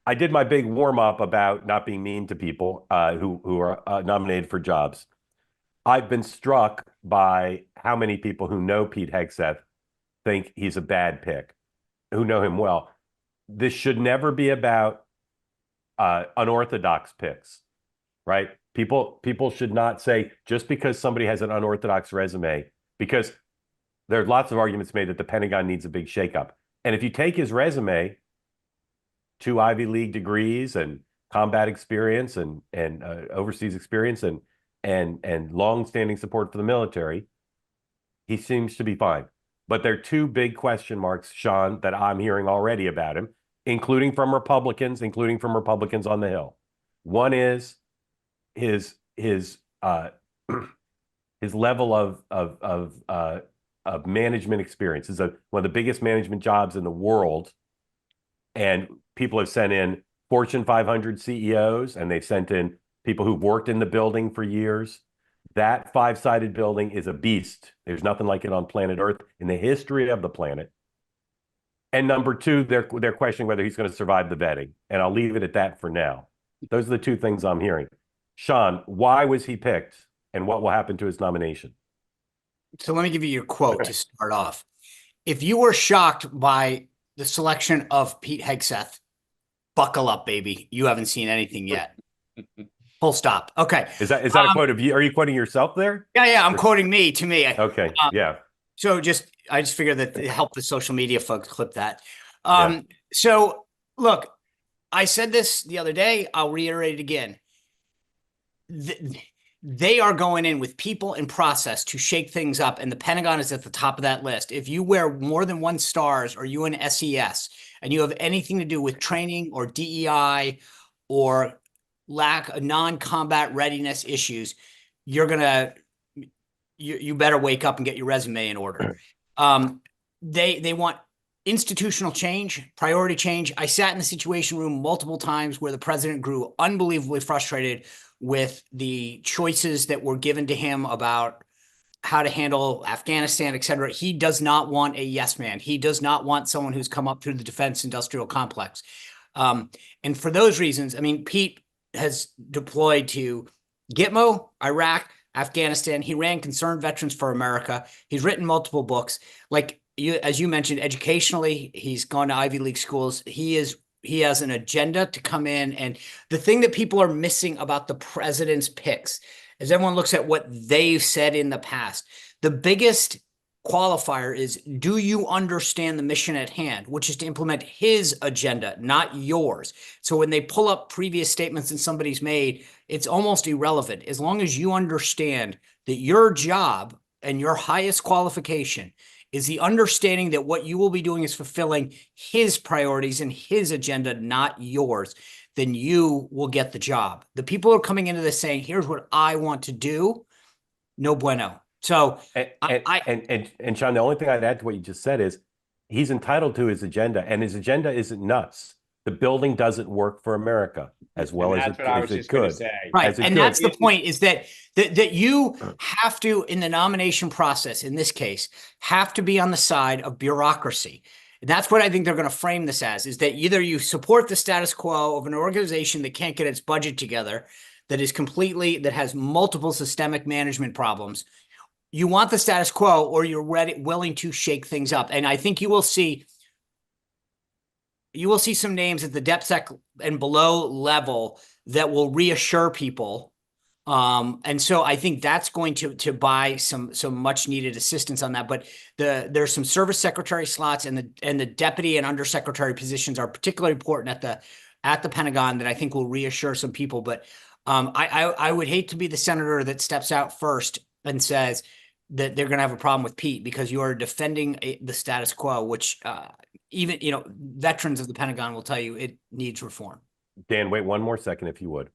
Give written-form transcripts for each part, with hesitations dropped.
I did my big warm up about not being mean to people who are nominated for jobs. I've been struck by how many people who know Pete Hegseth think he's a bad pick, who know him well. This should never be about unorthodox picks, right? People should not say just because somebody has an unorthodox resume, because there are lots of arguments made that the Pentagon needs a big shakeup. And if you take his resume, 2 Ivy League degrees and combat experience and overseas experience and long-standing support for the military, he seems to be fine. But there are two big question marks, Sean, that I'm hearing already about him, including from Republicans on the Hill. One is his his level of management experience. Is one of the biggest management jobs in the world, and people have sent in Fortune 500 CEOs, and they've sent in people who've worked in the building for years. That five-sided building is a beast. There's nothing like it on planet Earth in the history of the planet. And number two, they're questioning whether he's going to survive the vetting. And I'll leave it at that for now. Those are the two things I'm hearing. Sean, why was he picked, and what will happen to his nomination? So let me give you your quote to start off. If you were shocked by the selection of Pete Hegseth, buckle up, baby. You haven't seen anything yet. Full stop. Okay. Is that a quote of you? Are you quoting yourself there? Yeah. I'm quoting me to me. Okay. Yeah. So I just figured that it helped the social media folks clip that. Yeah. So look, I said this the other day. I'll reiterate it again. They are going in with people and process to shake things up, and the Pentagon is at the top of that list. If you wear more than 1 stars or you an SES and you have anything to do with training or DEI or lack of non-combat readiness issues, you better wake up and get your resume in order. They want institutional change, priority change. I sat in the Situation Room multiple times where the president grew unbelievably frustrated with the choices that were given to him about how to handle Afghanistan, et cetera. He does not want a yes man. He does not want someone who's come up through the defense industrial complex. And for those reasons, I mean, Pete has deployed to Gitmo, Iraq, Afghanistan. He ran Concerned Veterans for America. He's written multiple books. Like as you mentioned, educationally, he's gone to Ivy League schools. He has an agenda to come in. And the thing that people are missing about the president's picks is everyone looks at what they've said in the past. The biggest qualifier is, do you understand the mission at hand, which is to implement his agenda, not yours. So when they pull up previous statements that somebody's made, it's almost irrelevant. As long as you understand that your job and your highest qualification is the understanding that what you will be doing is fulfilling his priorities and his agenda, not yours, then you will get the job. The people who are coming into this saying, here's what I want to do, no bueno. So and Sean, the only thing I'd add to what you just said is he's entitled to his agenda, and his agenda isn't nuts. The building doesn't work for America as well as it could. Right. And that's the point, is that you have to, in the nomination process, in this case, have to be on the side of bureaucracy. And that's what I think they're going to frame this as, is that either you support the status quo of an organization that can't get its budget together, that has multiple systemic management problems. You want the status quo, or you're willing to shake things up. And I think you will see some names at the DepSec and below level that will reassure people. And so I think that's going to buy some much needed assistance on that. But there's some service secretary slots, and the deputy and undersecretary positions are particularly important at the Pentagon that I think will reassure some people. But I would hate to be the senator that steps out first and says that they're going to have a problem with Pete because you are defending the status quo, which even veterans of the Pentagon will tell you it needs reform. Dan, wait one more second, if you would.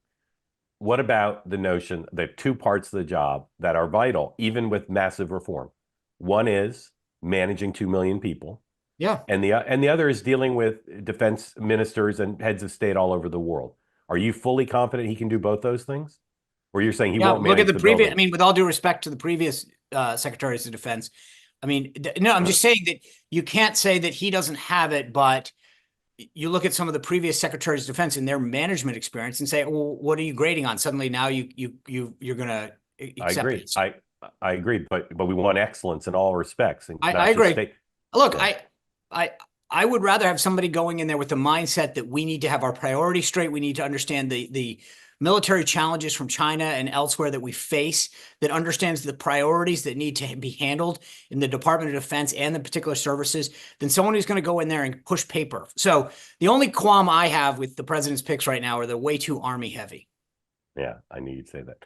What about the notion that 2 parts of the job that are vital, even with massive reform? One is managing 2 million people. Yeah. And the other is dealing with defense ministers and heads of state all over the world. Are you fully confident he can do both those things? Or you're saying he won't manage the previous building? I mean, with all due respect to the previous secretaries of defense, I mean, no, I'm just saying that you can't say that he doesn't have it, but you look at some of the previous secretaries of defense and their management experience and say, well, what are you grading on? Suddenly now you're going to I accept agree. it. I agree, but we want excellence in all respects, and I not just agree. state. Look, Yeah. I would rather have somebody going in there with the mindset that we need to have our priorities straight. We need to understand the military challenges from China and elsewhere that we face, that understands the priorities that need to be handled in the Department of Defense and the particular services, than someone who's going to go in there and push paper. So the only qualm I have with the president's picks right now are they're way too Army heavy. Yeah, I knew you'd say that.